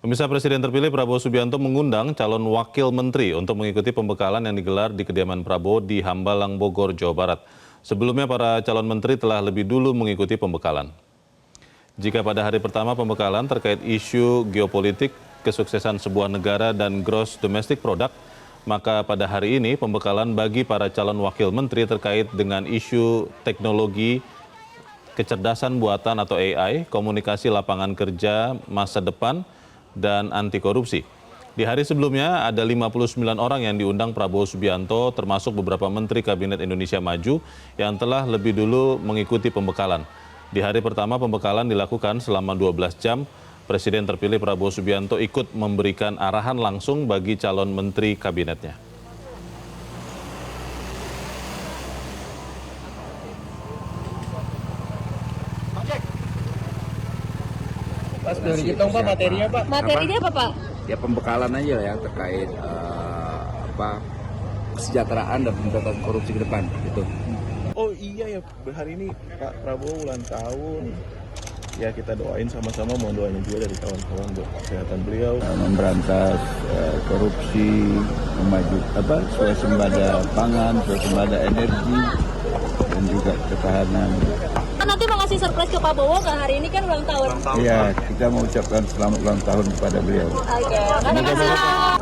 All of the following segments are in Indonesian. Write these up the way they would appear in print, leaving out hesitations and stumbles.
Pemirsa, Presiden terpilih Prabowo Subianto mengundang calon wakil menteri untuk mengikuti pembekalan yang digelar di kediaman Prabowo di Hambalang, Bogor, Jawa Barat. Sebelumnya para calon menteri telah lebih dulu mengikuti pembekalan. Jika pada hari pertama pembekalan terkait isu geopolitik, kesuksesan sebuah negara dan gross domestic product, maka pada hari ini pembekalan bagi para calon wakil menteri terkait dengan isu teknologi, kecerdasan buatan atau AI, komunikasi lapangan kerja masa depan, dan anti korupsi. Di hari sebelumnya ada 59 orang yang diundang Prabowo Subianto termasuk beberapa menteri Kabinet Indonesia Maju yang telah lebih dulu mengikuti pembekalan. Di hari pertama pembekalan dilakukan selama 12 jam. Presiden terpilih Prabowo Subianto ikut memberikan arahan langsung bagi calon menteri kabinetnya. Pas boleh hitung Pak materinya Pak. Materinya apa Pak? Ya pembekalan aja ya terkait kesejahteraan dan pemberantasan korupsi ke depan gitu. Oh iya ya, hari ini Pak Prabowo ulang tahun. Ya kita doain sama-sama, mau doain juga dari kawan-kawan buat kesehatan beliau. Memberantas korupsi, swasembada pangan, swasembada energi, dan juga ketahanan. Nanti mau ngasih surprise ke Pak Bowo ke hari ini kan ulang tahun. Iya, kita mau ucapkan selamat ulang tahun kepada beliau. Oke, terima kasih.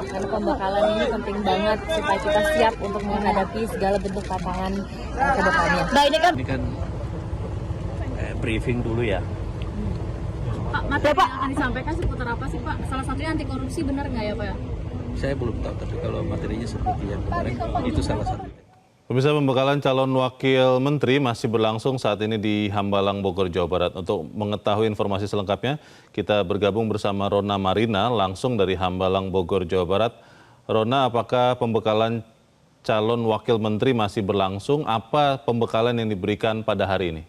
Karena pembekalan ini penting banget supaya kita siap untuk menghadapi segala bentuk tantangan ke depannya. Nah ini kan briefing dulu ya. Pak, materi yang akan disampaikan seputar apa sih Pak? Salah satunya anti korupsi, benar nggak ya Pak? Saya belum tahu, tapi kalau materinya seperti yang kemarin itu salah satunya. Pemirsa, pembekalan calon wakil menteri masih berlangsung saat ini di Hambalang, Bogor, Jawa Barat. Untuk mengetahui informasi selengkapnya, kita bergabung bersama Rona Marina langsung dari Hambalang, Bogor, Jawa Barat. Rona, apakah pembekalan calon wakil menteri masih berlangsung? Apa pembekalan yang diberikan pada hari ini?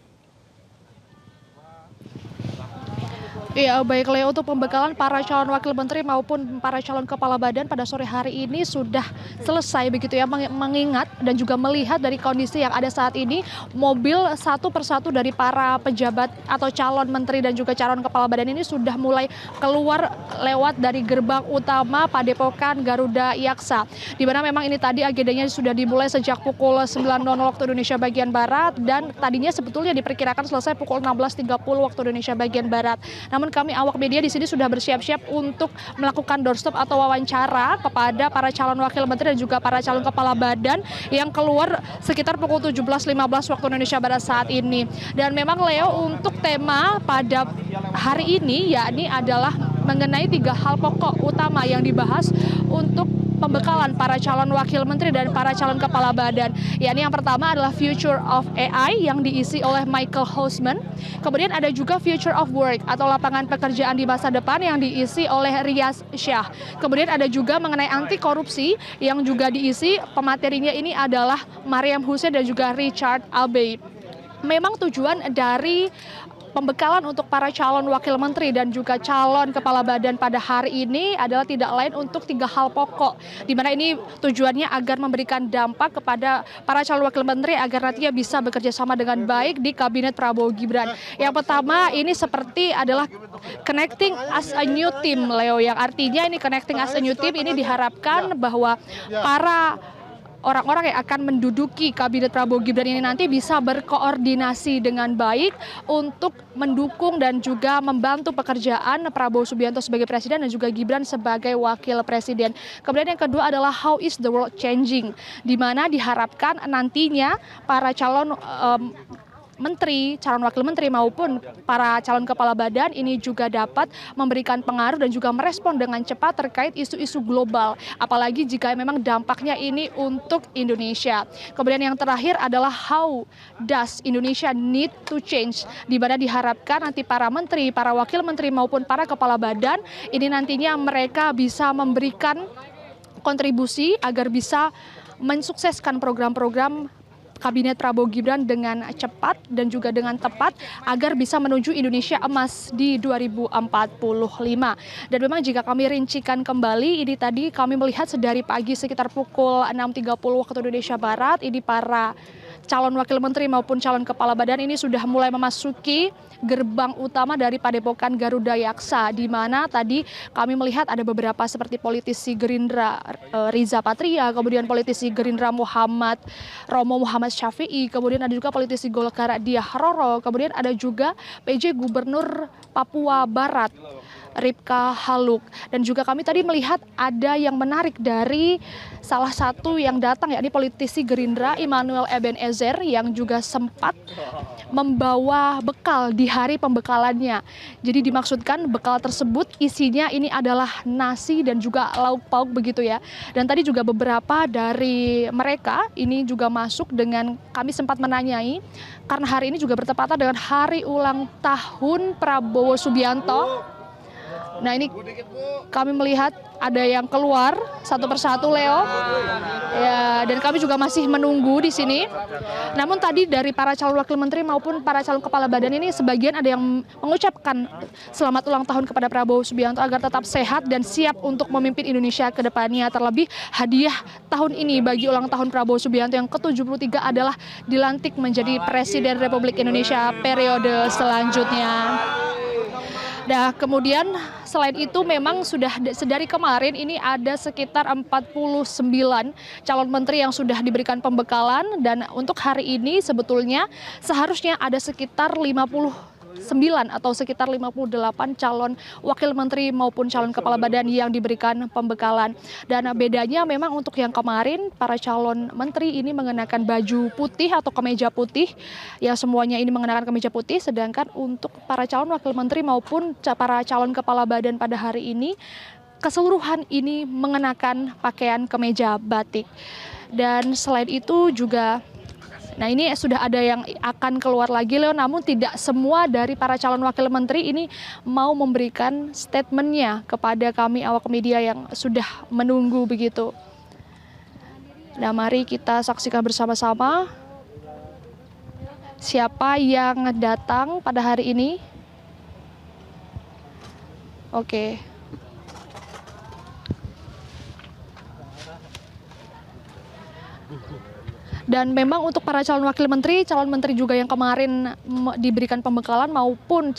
Iya, baik Leo, untuk pembekalan para calon wakil menteri maupun para calon kepala badan pada sore hari ini sudah selesai begitu ya, mengingat dan juga melihat dari kondisi yang ada saat ini, mobil satu persatu dari para pejabat atau calon menteri dan juga calon kepala badan ini sudah mulai keluar lewat dari gerbang utama Padepokan Garuda Yaksa, di mana memang ini tadi agendanya sudah dimulai sejak pukul 9.00 waktu Indonesia bagian Barat dan tadinya sebetulnya diperkirakan selesai pukul 16.30 waktu Indonesia bagian Barat. Namun kami awak media di sini sudah bersiap-siap untuk melakukan doorstop atau wawancara kepada para calon wakil menteri dan juga para calon kepala badan yang keluar sekitar pukul 17.15 waktu Indonesia Barat saat ini. Dan memang Leo, untuk tema pada hari ini yakni adalah mengenai 3 hal pokok utama yang dibahas untuk pembekalan para calon wakil menteri dan para calon kepala badan. Yakni yang pertama adalah Future of AI yang diisi oleh Michael Houseman. Kemudian ada juga Future of Work atau lapangan pekerjaan di masa depan yang diisi oleh Riaz Shah. Kemudian ada juga mengenai anti korupsi yang juga diisi pematerinya ini adalah Mariam Hussein dan juga Richard Abbey. Memang tujuan dari pembekalan untuk para calon wakil menteri dan juga calon kepala badan pada hari ini adalah tidak lain untuk 3 hal pokok, di mana ini tujuannya agar memberikan dampak kepada para calon wakil menteri agar nantinya bisa bekerja sama dengan baik di kabinet Prabowo Gibran. Yang pertama ini seperti adalah connecting as a new team, Leo, yang artinya ini connecting as a new team ini diharapkan bahwa para orang-orang yang akan menduduki kabinet Prabowo Gibran ini nanti bisa berkoordinasi dengan baik untuk mendukung dan juga membantu pekerjaan Prabowo Subianto sebagai presiden dan juga Gibran sebagai wakil presiden. Kemudian yang kedua adalah how is the world changing, di mana diharapkan nantinya para calon menteri, calon wakil menteri maupun para calon kepala badan ini juga dapat memberikan pengaruh dan juga merespon dengan cepat terkait isu-isu global, apalagi jika memang dampaknya ini untuk Indonesia. Kemudian yang terakhir adalah how does Indonesia need to change, di mana diharapkan nanti para menteri, para wakil menteri maupun para kepala badan ini nantinya mereka bisa memberikan kontribusi agar bisa mensukseskan program-program Kabinet Prabowo Gibran dengan cepat dan juga dengan tepat agar bisa menuju Indonesia Emas di 2045. Dan memang jika kami rincikan kembali, ini tadi kami melihat sedari pagi sekitar pukul 6.30 waktu Indonesia Barat, ini para calon wakil menteri maupun calon kepala badan ini sudah mulai memasuki gerbang utama dari Padepokan Garuda Yaksa, di mana tadi kami melihat ada beberapa seperti politisi Gerindra Riza Patria, kemudian politisi Gerindra Romo Muhammad Syafi'i, kemudian ada juga politisi Golkar Diah Roro, kemudian ada juga PJ Gubernur Papua Barat Ripka Haluk. Dan juga kami tadi melihat ada yang menarik dari salah satu yang datang, yakni politisi Gerindra Immanuel Ebenezer, yang juga sempat membawa bekal di hari pembekalannya. Jadi dimaksudkan bekal tersebut isinya ini adalah nasi dan juga lauk pauk begitu ya. Dan tadi juga beberapa dari mereka ini juga masuk dengan, kami sempat menanyai, karena hari ini juga bertepatan dengan hari ulang tahun Prabowo Subianto. Nah, ini kami melihat ada yang keluar satu persatu, Leo. Ya, dan kami juga masih menunggu di sini. Namun tadi dari para calon wakil menteri maupun para calon kepala badan ini sebagian ada yang mengucapkan selamat ulang tahun kepada Prabowo Subianto agar tetap sehat dan siap untuk memimpin Indonesia ke depannya. Terlebih hadiah tahun ini bagi ulang tahun Prabowo Subianto yang ke-73 adalah dilantik menjadi Presiden Republik Indonesia periode selanjutnya. Nah, kemudian selain itu memang sudah sedari kemarin ini ada sekitar 49 calon menteri yang sudah diberikan pembekalan, dan untuk hari ini sebetulnya seharusnya ada sekitar 59 atau sekitar 58 calon wakil menteri maupun calon kepala badan yang diberikan pembekalan. Dan bedanya memang untuk yang kemarin para calon menteri ini mengenakan baju putih atau kemeja putih, ya semuanya ini mengenakan kemeja putih, sedangkan untuk para calon wakil menteri maupun para calon kepala badan pada hari ini keseluruhan ini mengenakan pakaian kemeja batik. Dan selain itu juga, nah ini sudah ada yang akan keluar lagi, Leo, namun tidak semua dari para calon wakil menteri ini mau memberikan statementnya kepada kami awak media yang sudah menunggu begitu. Nah, mari kita saksikan bersama-sama siapa yang datang pada hari ini. Oke. Dan memang untuk para calon wakil menteri, calon menteri juga yang kemarin diberikan pembekalan maupun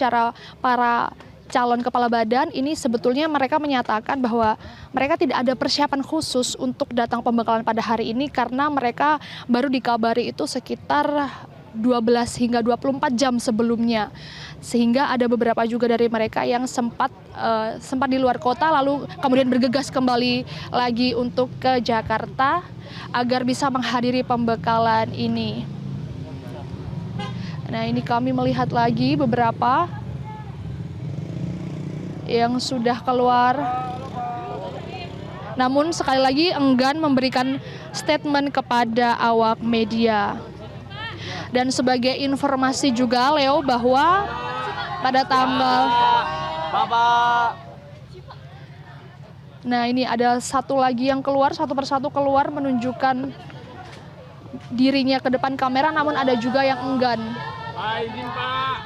para calon kepala badan ini sebetulnya mereka menyatakan bahwa mereka tidak ada persiapan khusus untuk datang pembekalan pada hari ini karena mereka baru dikabari itu sekitar 12 hingga 24 jam sebelumnya. Sehingga ada beberapa juga dari mereka yang sempat di luar kota lalu kemudian bergegas kembali lagi untuk ke Jakarta agar bisa menghadiri pembekalan ini. Nah, ini kami melihat lagi beberapa yang sudah keluar. Namun sekali lagi enggan memberikan statement kepada awak media. Dan sebagai informasi juga, Leo, bahwa pada tanggal Nah, ini ada satu lagi yang keluar, satu persatu keluar menunjukkan dirinya ke depan kamera, namun ada juga yang enggan.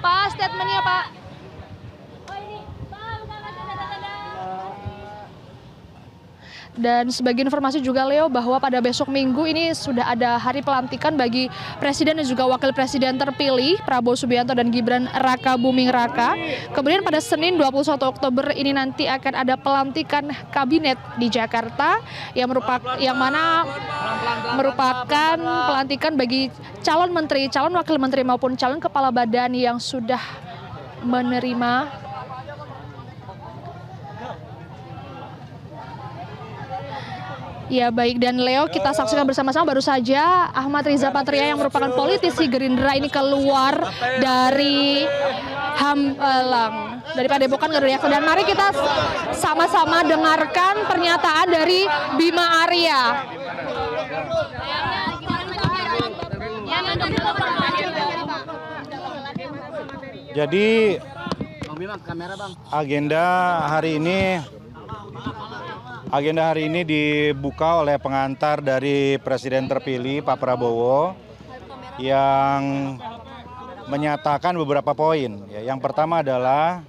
Pak, statementnya, Pak. Dan sebagai informasi juga, Leo, bahwa pada besok Minggu ini sudah ada hari pelantikan bagi Presiden dan juga Wakil Presiden terpilih Prabowo Subianto dan Gibran Raka Buming Raka. Kemudian pada Senin 21 Oktober ini nanti akan ada pelantikan kabinet di Jakarta yang mana merupakan pelantikan bagi calon menteri, calon wakil menteri maupun calon kepala badan yang sudah menerima Ya baik, dan Leo, kita saksikan bersama-sama baru saja Ahmad Riza Patria yang merupakan politisi Gerindra ini keluar dari Hambalang, dari Padepokan Garuda Yaksa. Dan mari kita sama-sama dengarkan pernyataan dari Bima Arya. Jadi agenda hari ini dibuka oleh pengantar dari Presiden terpilih Pak Prabowo yang menyatakan beberapa poin. Yang pertama adalah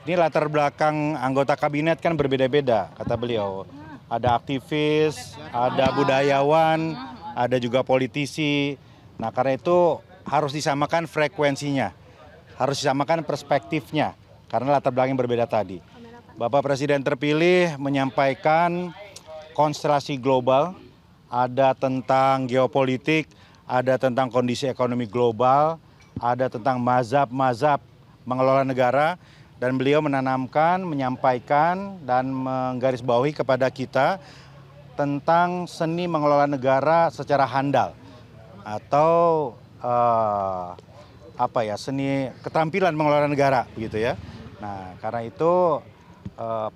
ini latar belakang anggota kabinet kan berbeda-beda, kata beliau. Ada aktivis, ada budayawan, ada juga politisi. Nah, karena itu harus disamakan frekuensinya, harus disamakan perspektifnya, karena latar belakang yang berbeda tadi. Bapak Presiden terpilih menyampaikan konstelasi global, ada tentang geopolitik, ada tentang kondisi ekonomi global, ada tentang mazhab-mazhab mengelola negara, dan beliau menanamkan, menyampaikan, dan menggarisbawahi kepada kita tentang seni mengelola negara secara handal atau seni keterampilan mengelola negara begitu ya. Nah, karena itu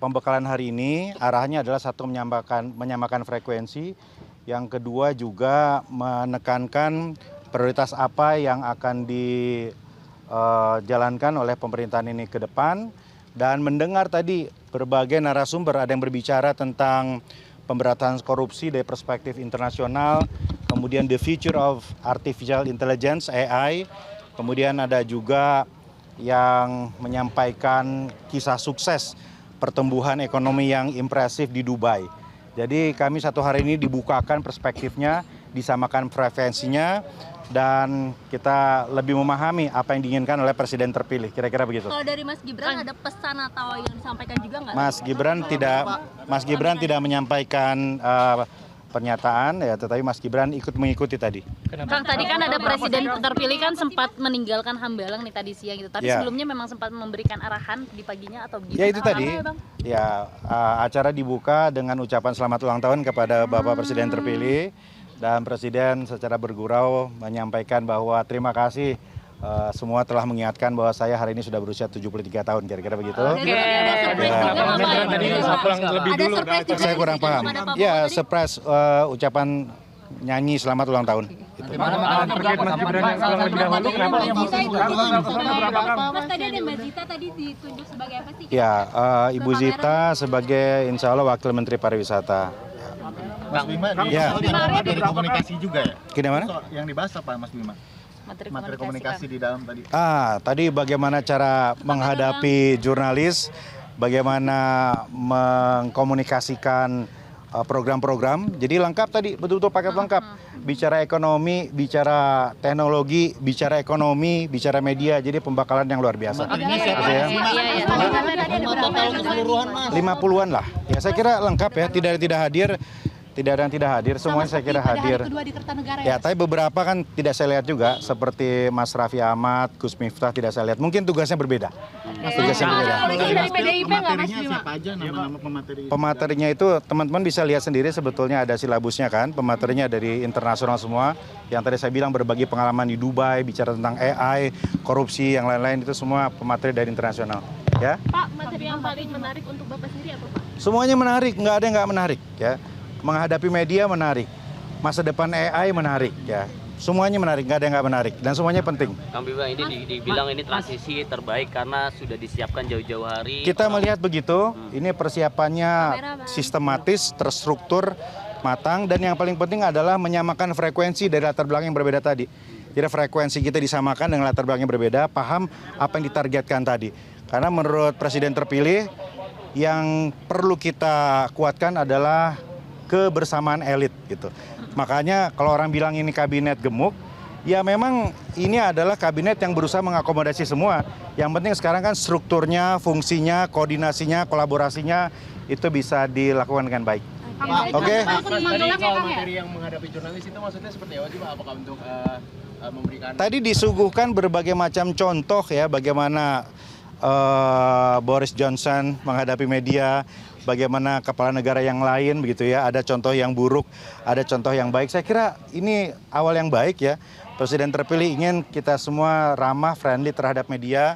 pembekalan hari ini arahnya adalah satu menyamakan frekuensi, yang kedua juga menekankan prioritas apa yang akan dijalankan oleh pemerintahan ini ke depan, dan mendengar tadi berbagai narasumber, ada yang berbicara tentang pemberantasan korupsi dari perspektif internasional, kemudian the future of artificial intelligence (AI), kemudian ada juga yang menyampaikan kisah sukses pertumbuhan ekonomi yang impresif di Dubai. Jadi kami satu hari ini dibukakan perspektifnya, disamakan frekuensinya, dan kita lebih memahami apa yang diinginkan oleh Presiden terpilih, kira-kira begitu. Kalau dari Mas Gibran ada pesan atau yang disampaikan juga nggak? Mas Gibran tidak menyampaikan pernyataan, ya, tetapi Mas Gibran ikut mengikuti tadi. Kang, tadi kan ada Presiden terpilih kan sempat meninggalkan Hambalang nih tadi siang gitu, tapi sebelumnya memang sempat memberikan arahan di paginya atau gimana? Ya itu tadi, acara dibuka dengan ucapan selamat ulang tahun kepada Bapak Presiden terpilih. Dan Presiden secara bergurau menyampaikan bahwa terima kasih semua telah mengingatkan bahwa saya hari ini sudah berusia 73 tahun, kira-kira begitu. Saya kurang paham. Ya, surprise ucapan nyanyi selamat ulang tahun. Mas, tadi ada Mbak Zita tadi ditunjuk sebagai apa sih? Ya, Ibu Zita sebagai Insya Allah Wakil Menteri Pariwisata. Mas Bima, dari komunikasi juga ya? Gimana? Yang dibahas apa Mas Bima? Materi komunikasi di dalam tadi. Tadi bagaimana cara menghadapi jurnalis, bagaimana mengkomunikasikan program-program. Jadi lengkap tadi, betul-betul paket lengkap. Bicara ekonomi, bicara teknologi, bicara ekonomi, bicara media. Jadi pembakalan yang luar biasa. Materinya siapa? Ya. 50-an lah. Ya, saya kira lengkap ya, tidak hadir. Tidak ada yang tidak hadir, semuanya saya kira hadir. Ya, tapi beberapa kan tidak saya lihat juga, seperti Mas Raffi Ahmad, Gus Miftah tidak saya lihat. Mungkin tugasnya berbeda. Tugasnya berbeda. Dari PDIP nggak Mas Bima? Siapa aja nama-nama pemateri? Pematerinya itu teman-teman bisa lihat sendiri, sebetulnya ada silabusnya kan. Pematerinya dari internasional semua. Yang tadi saya bilang berbagi pengalaman di Dubai, bicara tentang AI, korupsi, yang lain-lain itu semua pemateri dari internasional. Ya. Pak, materi yang paling menarik untuk Bapak sendiri apa Pak? Semuanya menarik, nggak ada yang nggak menarik ya. Menghadapi media menarik, masa depan AI menarik ya. Semuanya menarik, nggak ada yang nggak menarik, dan semuanya penting. Kang Bima, ini dibilang ini transisi terbaik karena sudah disiapkan jauh-jauh hari. Kita melihat begitu, ini persiapannya sistematis, terstruktur, matang, dan yang paling penting adalah menyamakan frekuensi dari latar belakang yang berbeda tadi. Jadi frekuensi kita disamakan dengan latar belakang yang berbeda, paham apa yang ditargetkan tadi. Karena menurut Presiden terpilih, yang perlu kita kuatkan adalah kebersamaan elit gitu. Makanya kalau orang bilang ini kabinet gemuk, ya memang ini adalah kabinet yang berusaha mengakomodasi semua. Yang penting sekarang kan strukturnya, fungsinya, koordinasinya, kolaborasinya itu bisa dilakukan dengan baik. Oke. Tadi soal materi yang menghadapi jurnalis itu maksudnya seperti apa sih Pak? Apakah untuk memberikan? Tadi disuguhkan berbagai macam contoh ya, bagaimana Boris Johnson menghadapi media, bagaimana kepala negara yang lain begitu ya, ada contoh yang buruk, ada contoh yang baik. Saya kira ini awal yang baik ya. Presiden terpilih ingin kita semua ramah, friendly terhadap media,